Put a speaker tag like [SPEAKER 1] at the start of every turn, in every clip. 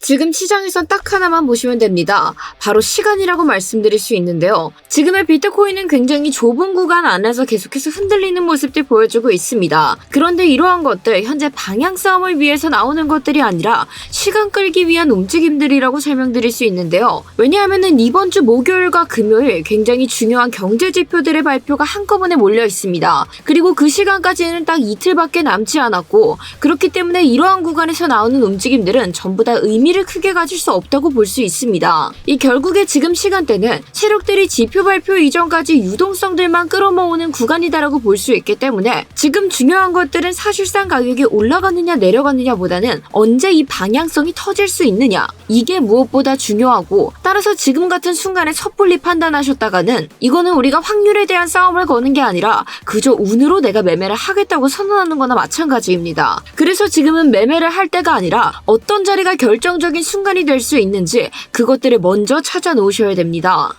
[SPEAKER 1] 지금 시장에선 딱 하나만 보시면 됩니다. 바로 시간이라고 말씀드릴 수 있는데요. 지금의 비트코인은 굉장히 좁은 구간 안에서 계속해서 흔들리는 모습들 보여주고 있습니다. 그런데 이러한 것들 현재 방향 싸움을 위해서 나오는 것들이 아니라 시간 끌기 위한 움직임들이라고 설명드릴 수 있는데요. 왜냐하면 이번 주 목요일과 금요일 굉장히 중요한 경제 지표들의 발표가 한꺼번에 몰려 있습니다. 그리고 그 시간까지는 딱 이틀밖에 남지 않았고, 그렇기 때문에 이러한 구간에서 나오는 움직임들은 전부 다 의미를 크게 가질 수 없다고 볼 수 있습니다. 이 결국에 지금 시간대는 세력들이 지표 발표 이전까지 유동성들만 끌어모으는 구간이다라고 볼 수 있기 때문에 지금 중요한 것들은 사실상 가격이 올라가느냐 내려가느냐 보다는 언제 이 방향성이 터질 수 있느냐, 이게 무엇보다 중요하고, 따라서 지금 같은 순간에 섣불리 판단하셨다가는 이거는 우리가 확률에 대한 싸움을 거는 게 아니라 그저 운으로 내가 매매를 하겠다고 선언하는 거나 마찬가지입니다. 그래서 지금은 매매를 할 때가 아니라 어떤 자리가 결정적인 순간이 될 수 있는지 그것들을 먼저 찾아 놓으셔야 됩니다.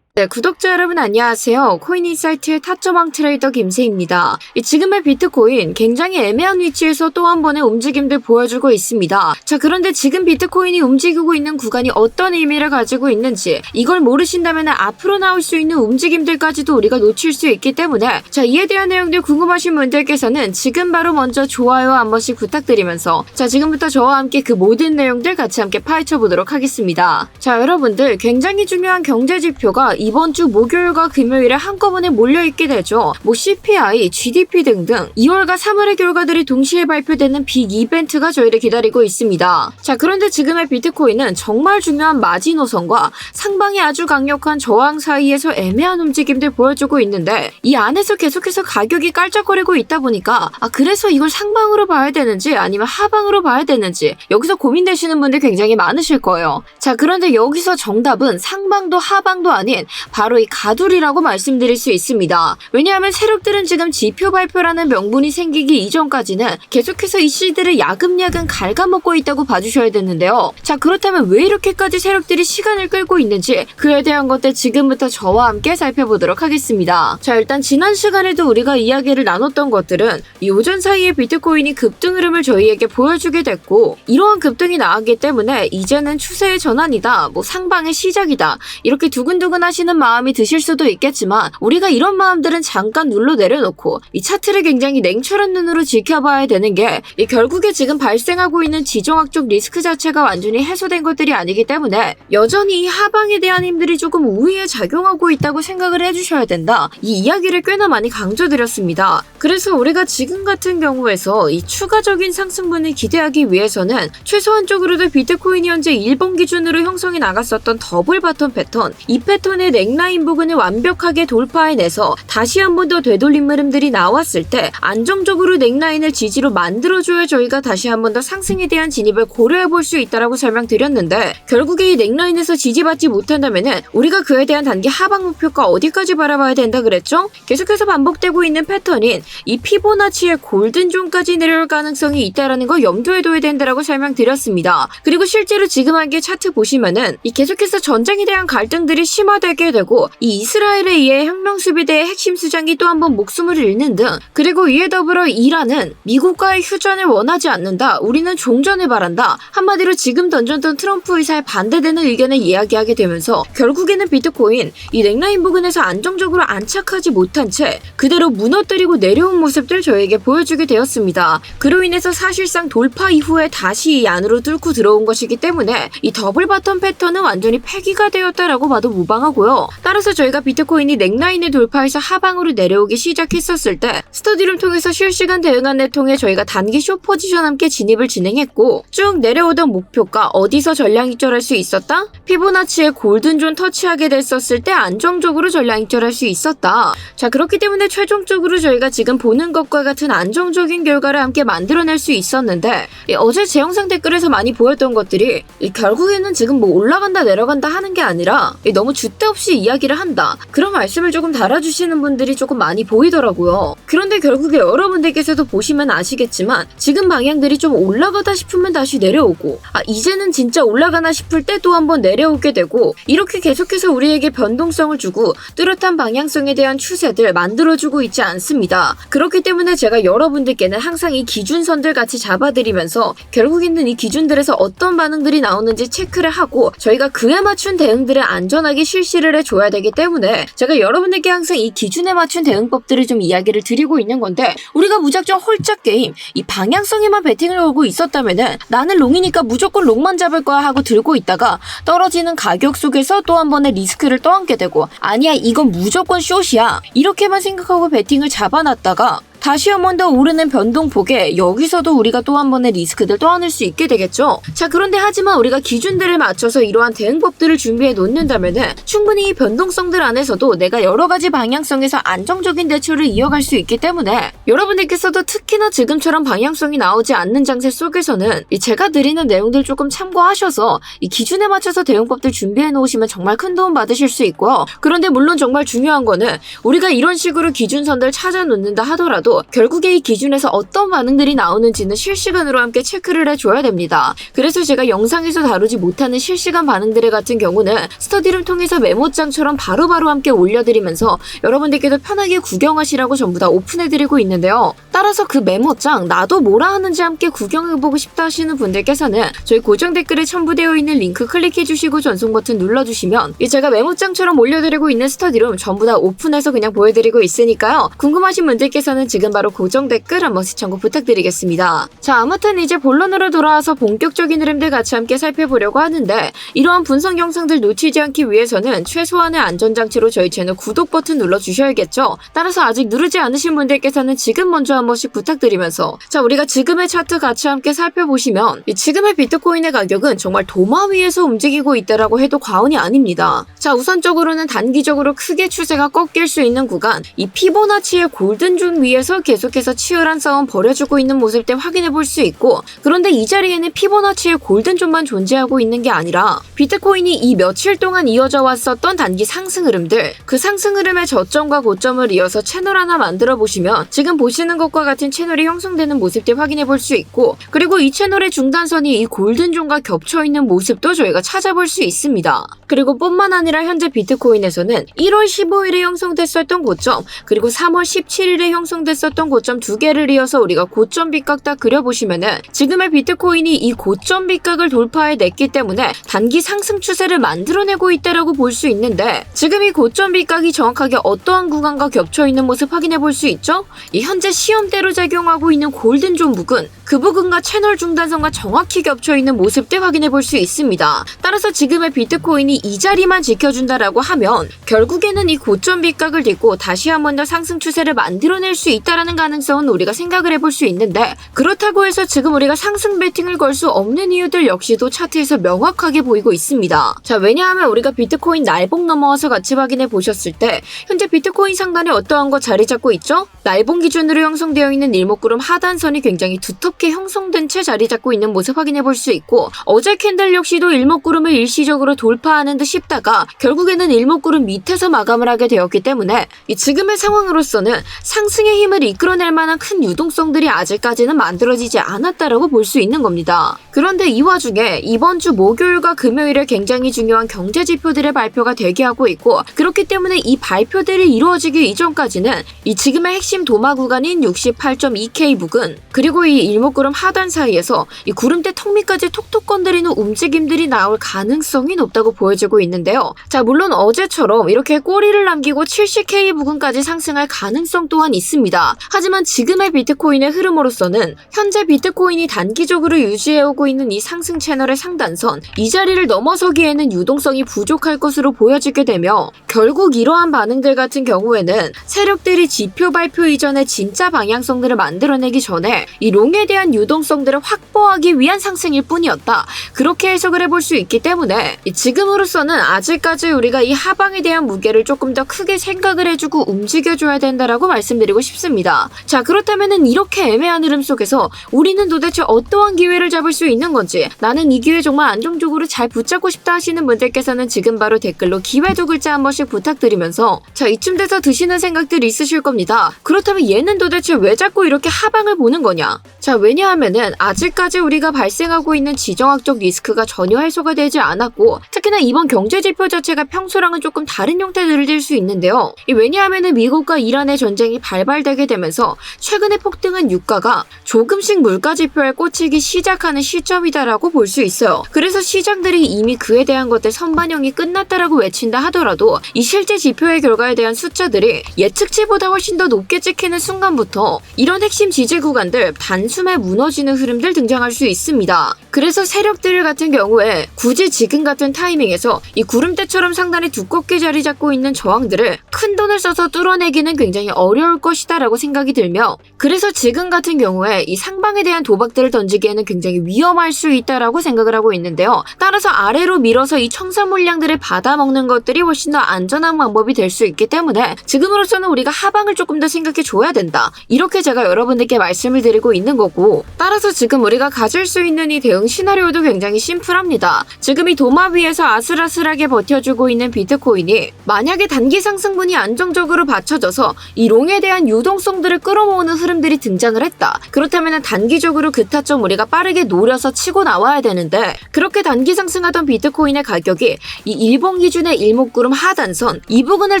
[SPEAKER 1] 네, 구독자 여러분 안녕하세요. 코인인사이트의 타점왕 트레이더 김세입니다. 지금의 비트코인 굉장히 애매한 위치에서 또 한 번의 움직임들 보여주고 있습니다. 자, 그런데 지금 비트코인이 움직이고 있는 구간이 어떤 의미를 가지고 있는지 이걸 모르신다면 앞으로 나올 수 있는 움직임들까지도 우리가 놓칠 수 있기 때문에, 자, 이에 대한 내용들 궁금하신 분들께서는 지금 바로 먼저 좋아요 한 번씩 부탁드리면서, 자, 지금부터 저와 함께 그 모든 내용들 같이 함께 파헤쳐 보도록 하겠습니다. 자, 여러분들 굉장히 중요한 경제 지표가 이번 주 목요일과 금요일에 한꺼번에 몰려있게 되죠. CPI, GDP 등등 2월과 3월의 결과들이 동시에 발표되는 빅 이벤트가 저희를 기다리고 있습니다. 자, 그런데 지금의 비트코인은 정말 중요한 마지노선과 상방이 아주 강력한 저항 사이에서 애매한 움직임들 보여주고 있는데, 이 안에서 계속해서 가격이 깔짝거리고 있다 보니까 그래서 이걸 상방으로 봐야 되는지 아니면 하방으로 봐야 되는지 여기서 고민되시는 분들 굉장히 많으실 거예요. 자, 그런데 여기서 정답은 상방도 하방도 아닌 바로 이 가두리라고 말씀드릴 수 있습니다. 왜냐하면 세력들은 지금 지표 발표라는 명분이 생기기 이전까지는 계속해서 이 씨들을 야금야금 갉아먹고 있다고 봐주셔야 되는데요. 자, 그렇다면 왜 이렇게까지 세력들이 시간을 끌고 있는지 그에 대한 것들 지금부터 저와 함께 살펴보도록 하겠습니다. 자, 일단 지난 시간에도 우리가 이야기를 나눴던 것들은 이 오전 사이에 비트코인이 급등 흐름을 저희에게 보여주게 됐고, 이러한 급등이 나왔기 때문에 이제는 추세의 전환이다, 상방의 시작이다, 이렇게 두근두근 하시는 마음이 드실 수도 있겠지만, 우리가 이런 마음들은 잠깐 눌러 내려놓고 이 차트를 굉장히 냉철한 눈으로 지켜봐야 되는 게, 결국에 지금 발생하고 있는 지정학적 리스크 자체가 완전히 해소된 것들이 아니기 때문에 여전히 이 하방에 대한 힘들이 조금 우위에 작용하고 있다고 생각을 해주셔야 된다, 이 이야기를 꽤나 많이 강조드렸습니다. 그래서 우리가 지금 같은 경우에서 이 추가적인 상승분을 기대하기 위해서는 최소한적으로도 비트코인이 현재 일본 기준으로 형성이 나갔었던 더블 바텀 패턴, 이 패턴의 넥라인 부근을 완벽하게 돌파해내서 다시 한 번 더 되돌림 흐름들이 나왔을 때 안정적으로 넥라인을 지지로 만들어줘야 저희가 다시 한 번 더 상승에 대한 진입을 고려해볼 수 있다라고 설명드렸는데, 결국에 이 넥라인에서 지지받지 못한다면은 우리가 그에 대한 단기 하방 목표가 어디까지 바라봐야 된다 그랬죠? 계속해서 반복되고 있는 패턴인 이 피보나치의 골든존까지 내려올 가능성이 있다라는 걸 염두에 둬야 된다라고 설명드렸습니다. 그리고 실제로 지금 한게 차트 보시면은 이 계속해서 전쟁에 대한 갈등들이 심화되게 되고, 이 이스라엘에 의해 혁명수비대의 핵심 수장이 또 한 번 목숨을 잃는 등, 그리고 이에 더불어 이란은 미국과의 휴전을 원하지 않는다, 우리는 종전을 바란다, 한마디로 지금 던졌던 트럼프 의사에 반대되는 의견을 이야기하게 되면서 결국에는 비트코인 이 넥라인 부근에서 안정적으로 안착하지 못한 채 그대로 무너뜨리고 내려온 모습들 저에게 보여주게 되었습니다. 그로 인해서 사실상 돌파 이후에 다시 이 안으로 뚫고 들어온 것이기 때문에 이 더블 바텀 패턴은 완전히 폐기가 되었다라고 봐도 무방하고요. 따라서 저희가 비트코인이 넥라인을 돌파해서 하방으로 내려오기 시작했었을 때 스터디룸 통해서 실시간 대응안내 통해 저희가 단기 숏 포지션 함께 진입을 진행했고, 쭉 내려오던 목표가 어디서 전량 익절할 수 있었다? 피보나치의 골든존 터치하게 됐었을 때 안정적으로 전량 익절할 수 있었다. 자, 그렇기 때문에 최종적으로 저희가 지금 보는 것과 같은 안정적인 결과를 함께 만들어낼 수 있었는데, 어제 제 영상 댓글에서 많이 보였던 것들이 결국에는 지금 올라간다 내려간다 하는 게 아니라 너무 줏대 끊임없이 이야기를 한다. 그런 말씀을 조금 달아주시는 분들이 조금 많이 보이더라고요. 그런데 결국에 여러분들께서도 보시면 아시겠지만 지금 방향들이 좀 올라가다 싶으면 다시 내려오고 이제는 진짜 올라가나 싶을 때 또 한번 내려오게 되고 이렇게 계속해서 우리에게 변동성을 주고 뚜렷한 방향성에 대한 추세들 만들어주고 있지 않습니다. 그렇기 때문에 제가 여러분들께는 항상 이 기준선들 같이 잡아드리면서 결국에는 이 기준들에서 어떤 반응들이 나오는지 체크를 하고 저희가 그에 맞춘 대응들을 안전하게 실시를 해줘야 되기 때문에 제가 여러분들께 항상 이 기준에 맞춘 대응법들을 좀 이야기를 드리고 있는 건데 우리가 무작정 홀짝 게임 이 방향성에만 베팅을 걸고 있었다면은 나는 롱이니까 무조건 롱만 잡을 거야 하고 들고 있다가 떨어지는 가격 속에서 또 한 번의 리스크를 떠안게 되고 아니야 이건 무조건 숏이야 이렇게만 생각하고 베팅을 잡아놨다가 다시 한 번 더 오르는 변동폭에 여기서도 우리가 또 한 번의 리스크들 떠안을 수 있게 되겠죠. 자 그런데 하지만 우리가 기준들을 맞춰서 이러한 대응법들을 준비해 놓는다면은 충분히 이 변동성들 안에서도 내가 여러 가지 방향성에서 안정적인 대처를 이어갈 수 있기 때문에 여러분들께서도 특히나 지금처럼 방향성이 나오지 않는 장세 속에서는 제가 드리는 내용들 조금 참고하셔서 이 기준에 맞춰서 대응법들 준비해 놓으시면 정말 큰 도움 받으실 수 있고요. 그런데 물론 정말 중요한 거는 우리가 이런 식으로 기준선들 찾아 놓는다 하더라도 결국에 이 기준에서 어떤 반응들이 나오는지는 실시간으로 함께 체크를 해줘야 됩니다. 그래서 제가 영상에서 다루지 못하는 실시간 반응들 같은 경우는 스터디룸 통해서 메모장처럼 바로바로 함께 올려드리면서 여러분들께도 편하게 구경하시라고 전부 다 오픈해드리고 있는데요. 따라서 그 메모장 나도 뭐라 하는지 함께 구경해보고 싶다 하시는 분들께서는 저희 고정 댓글에 첨부되어 있는 링크 클릭해주시고 전송 버튼 눌러주시면 제가 메모장처럼 올려드리고 있는 스터디룸 전부 다 오픈해서 그냥 보여드리고 있으니까요. 궁금하신 분들께서는 지금 바로 고정 댓글 한번 시청고 부탁드리겠습니다. 자 아무튼 이제 본론으로 돌아와서 본격적인 흐름들 같이 함께 살펴보려고 하는데 이러한 분석 영상들 놓치지 않기 위해서는 최소한의 안전장치로 저희 채널 구독 버튼 눌러주셔야겠죠. 따라서 아직 누르지 않으신 분들께서는 지금 먼저 한 번씩 부탁드리면서 자 우리가 지금의 차트 같이 함께 살펴보시면 지금의 비트코인의 가격은 정말 도마 위에서 움직이고 있다라고 해도 과언이 아닙니다. 자 우선적으로는 단기적으로 크게 추세가 꺾일 수 있는 구간 이 피보나치의 골든존 위에서 계속해서 치열한 싸움 벌여주고 있는 모습들 확인해 볼 수 있고 그런데 이 자리에는 피보나치의 골든존만 존재하고 있는 게 아니라 비트코인이 이 며칠 동안 이어져 왔었던 단기 상승 흐름들 그 상승 흐름의 저점과 고점을 이어서 채널 하나 만들어 보시면 지금 보시는 것과 같은 채널이 형성되는 모습들 확인해 볼 수 있고 그리고 이 채널의 중단선이 이 골든존과 겹쳐 있는 모습도 저희가 찾아볼 수 있습니다. 그리고 뿐만 아니라 현재 비트코인에서는 1월 15일에 형성됐었던 고점 그리고 3월 17일에 형성됐었던 고점 두 개를 이어서 우리가 고점 빗각 딱 그려보시면은 지금의 비트코인이 이 고점 빗각을 돌파해냈기 때문에 단기 상승 추세를 만들어내고 있다라고 볼 수 있는데 지금 이 고점 빗각이 정확하게 어떠한 구간과 겹쳐있는 모습 확인해 볼 수 있죠? 이 현재 시험대로 작용하고 있는 골든존 부근 그 부분과 채널 중단선과 정확히 겹쳐있는 모습들 확인해 볼 수 있습니다. 따라서 지금의 비트코인이 이 자리만 지켜준다라고 하면 결국에는 이 고점 빗각을 딛고 다시 한 번 더 상승 추세를 만들어낼 수 있다라는 가능성은 우리가 생각을 해볼 수 있는데 그렇다고 해서 지금 우리가 상승 베팅을 걸 수 없는 이유들 역시도 차트에서 명확하게 보이고 있습니다. 자 왜냐하면 우리가 비트코인 날봉 넘어와서 같이 확인해 보셨을 때 현재 비트코인 상단에 어떠한 거 자리 잡고 있죠? 날봉 기준으로 형성되어 있는 일목구름 하단선이 굉장히 두텁게 형성된 채 자리 잡고 있는 모습 확인해 볼 수 있고 어제 캔들 역시도 일목구름을 일시적으로 돌파하는 듯 싶다가 결국에는 일목구름 밑에서 마감을 하게 되었기 때문에 이 지금의 상황으로서는 상승의 힘을 이끌어낼 만한 큰 유동성들이 아직까지는 만들어지지 않았다라고 볼 수 있는 겁니다. 그런데 이 와중에 이번 주 목요일과 금요일에 굉장히 중요한 경제 지표들의 발표가 대기하고 있고 그렇기 때문에 이 발표들이 이루어지기 이전까지는 이 지금의 핵심 도마 구간인 68.2K 부근 그리고 이 일목구름 하단 사이에서 이 구름대 턱 밑까지 톡톡 건드리는 움직임들이 나올 가능성이 높다고 보여지고 있는데요. 자 물론 어제처럼 이렇게 꼬리를 남기고 70K 부근까지 상승할 가능성 또한 있습니다. 하지만 지금의 비트코인의 흐름으로서는 현재 비트코인이 단기적으로 유지해오고 있는 이 상승 채널의 상단선 이 자리를 넘어서기에는 유동성이 부족할 것으로 보여지게 되며 결국 이러한 반응들 같은 경우에는 세력들이 지표 발표 이전에 진짜 방향성들을 만들어내기 전에 이 롱에 대한 유동성들을 확보하기 위한 상승일 뿐이었다. 그렇게 해석을 해볼 수 있기 때문에 지금으로서는 아직까지 우리가 이 하방에 대한 무게를 조금 더 크게 생각을 해주고 움직여줘야 된다라고 말씀드리고 싶습니다. 있습니다. 자, 그렇다면은 이렇게 애매한 흐름 속에서 우리는 도대체 어떠한 기회를 잡을 수 있는 건지, 나는 이 기회 정말 안정적으로 잘 붙잡고 싶다 하시는 분들께서는 지금 바로 댓글로 기회 두 글자 한 번씩 부탁드리면서, 자, 이쯤 돼서 드시는 생각들이 있으실 겁니다. 그렇다면 얘는 도대체 왜 자꾸 이렇게 하방을 보는 거냐? 자, 왜냐하면은 아직까지 우리가 발생하고 있는 지정학적 리스크가 전혀 해소가 되지 않았고, 특히나 이번 경제지표 자체가 평소랑은 조금 다른 형태들을 띌 수 있는데요. 왜냐하면은 미국과 이란의 전쟁이 발발되게 되면서 최근에 폭등한 유가가 조금씩 물가지표에 꽂히기 시작하는 시점이다라고 볼 수 있어요. 그래서 시장들이 이미 그에 대한 것들 선반영이 끝났다라고 외친다 하더라도 이 실제 지표의 결과에 대한 숫자들이 예측치보다 훨씬 더 높게 찍히는 순간부터 이런 핵심 지지 구간들 단숨에 무너지는 흐름들 등장할 수 있습니다. 그래서 세력들 같은 경우에 굳이 지금 같은 타이밍에서 이 구름대처럼 상당히 두껍게 자리 잡고 있는 저항들을 큰 돈을 써서 뚫어내기는 굉장히 어려울 것이다 라고 생각이 들며, 그래서 지금 같은 경우에 이 상방에 대한 도박들을 던지기에는 굉장히 위험할 수 있다라고 생각을 하고 있는데요. 따라서 아래로 밀어서 이 청산 물량들을 받아먹는 것들이 훨씬 더 안전한 방법이 될 수 있기 때문에 지금으로서는 우리가 하방을 조금 더 생각해 줘야 된다, 이렇게 제가 여러분들께 말씀을 드리고 있는 거고, 따라서 지금 우리가 가질 수 있는 이 대응 시나리오도 굉장히 심플합니다. 지금 이 도마 위에서 아슬아슬하게 버텨주고 있는 비트코인이 만약에 단기 상승분이 안정적으로 받쳐져서 이 롱에 대한 유동성들을 끌어모으는 흐름들이 등장을 했다. 그렇다면 단기적으로 그 타점 우리가 빠르게 노려서 치고 나와야 되는데, 그렇게 단기 상승하던 비트코인의 가격이 이 일봉 기준의 일목구름 하단선 이 부분을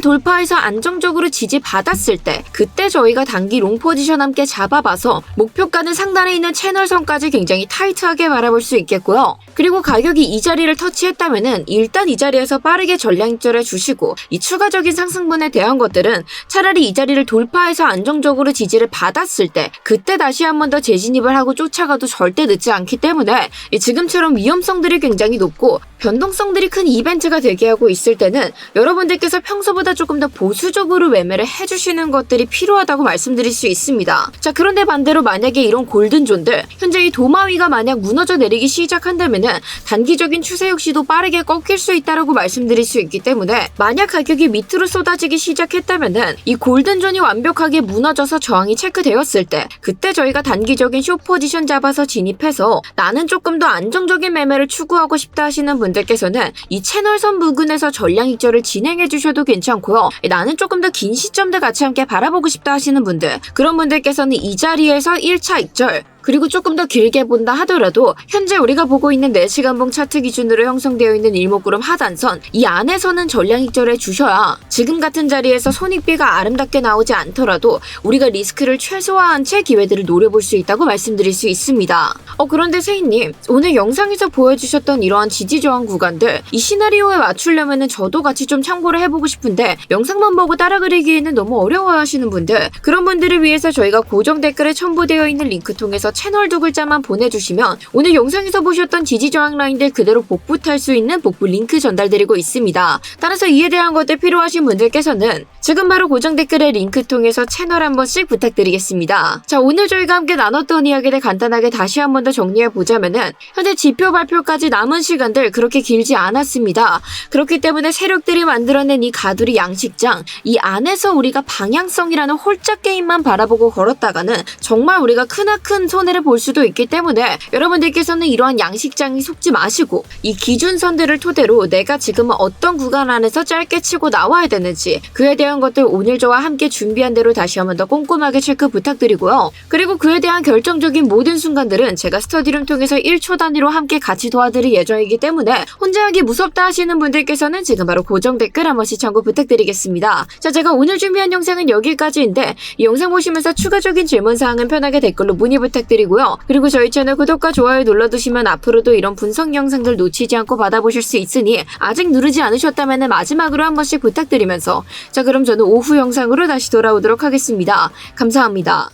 [SPEAKER 1] 돌파해서 안정적으로 지지받았을 때, 그때 저희가 단기 롱 포지션 함께 잡아봐서 목표가는 상단에 있는 채널선까지 굉장히 타이트하게 바라볼 수 있겠고요. 그리고 가격이 이 자리를 터치했다면은 일단 이 자리에서 빠르게 전량 입절해 주시고, 이 추가적인 상승분에 대한 것들은 차라리 이 자리를 돌파해서 안정적으로 지지를 받았을 때 그때 다시 한 번 더 재진입을 하고 쫓아가도 절대 늦지 않기 때문에, 지금처럼 위험성들이 굉장히 높고 변동성들이 큰 이벤트가 되게 하고 있을 때는 여러분들께서 평소보다 조금 더 보수적으로 매매를 해주시는 것들이 필요하다고 말씀드릴 수 있습니다. 자, 그런데 반대로 만약에 이런 골든존들, 현재 이 도마위가 만약 무너져 내리기 시작한다면은 단기적인 추세 역시도 빠르게 꺾일 수 있다라고 말씀드릴 수 있기 때문에, 만약 가격이 밑으로 쏟아지기 시작했다면은 이 골든존이 완벽하게 무너져서 저항이 체크되었을 때, 그때 저희가 단기적인 숏 포지션 잡아서 진입해서 나는 조금 더 안정적인 매매를 추구하고 싶다 하시는 분들께서는 이 채널선 부근에서 전량 익절을 진행해 주셔도 괜찮고요. 나는 조금 더 긴 시점들 같이 함께 바라보고 싶다 하시는 분들, 그런 분들께서는 이 자리에서 1차 익절, 그리고 조금 더 길게 본다 하더라도 현재 우리가 보고 있는 4시간봉 차트 기준으로 형성되어 있는 일목구름 하단선 이 안에서는 전량 익절해 주셔야 지금 같은 자리에서 손익비가 아름답게 나오지 않더라도 우리가 리스크를 최소화한 채 기회들을 노려볼 수 있다고 말씀드릴 수 있습니다. 그런데 세희님, 오늘 영상에서 보여주셨던 이러한 지지저항 구간들, 이 시나리오에 맞추려면 저도 같이 좀 참고를 해보고 싶은데 영상만 보고 따라 그리기에는 너무 어려워하시는 분들, 그런 분들을 위해서 저희가 고정 댓글에 첨부되어 있는 링크 통해서 채널 두 글자만 보내주시면 오늘 영상에서 보셨던 지지저항 라인들 그대로 복부 탈 수 있는 복부 링크 전달드리고 있습니다. 따라서 이에 대한 것들 필요하신 분들께서는 지금 바로 고정 댓글의 링크 통해서 채널 한 번씩 부탁드리겠습니다. 자, 오늘 저희가 함께 나눴던 이야기를 간단하게 다시 한 번 더 정리해보자면은, 현재 지표 발표까지 남은 시간들 그렇게 길지 않았습니다. 그렇기 때문에 세력들이 만들어낸 이 가두리 양식장, 이 안에서 우리가 방향성이라는 홀짝 게임만 바라보고 걸었다가는 정말 우리가 크나큰 손해를 볼 수도 있기 때문에, 여러분들께서는 이러한 양식장이 속지 마시고 이 기준선들을 토대로 내가 지금은 어떤 구간 안에서 짧게 치고 나와야 되는지, 그에 대한 것들 오늘 저와 함께 준비한 대로 다시 한번 더 꼼꼼하게 체크 부탁드리고요. 그리고 그에 대한 결정적인 모든 순간들은 제가 스터디룸 통해서 1초 단위로 함께 같이 도와드릴 예정이기 때문에 혼자 하기 무섭다 하시는 분들께서는 지금 바로 고정 댓글 한 번씩 참고 부탁드리겠습니다. 자, 제가 오늘 준비한 영상은 여기까지인데, 이 영상 보시면서 추가적인 질문사항은 편하게 댓글로 문의 부탁드리고요. 그리고 저희 채널 구독과 좋아요 눌러두시면 앞으로도 이런 분석 영상들 놓치지 않고 받아보실 수 있으니 아직 누르지 않으셨다면 마지막으로 한 번씩 부탁드리면서, 자, 그럼 저는 오후 영상으로 다시 돌아오도록 하겠습니다. 감사합니다.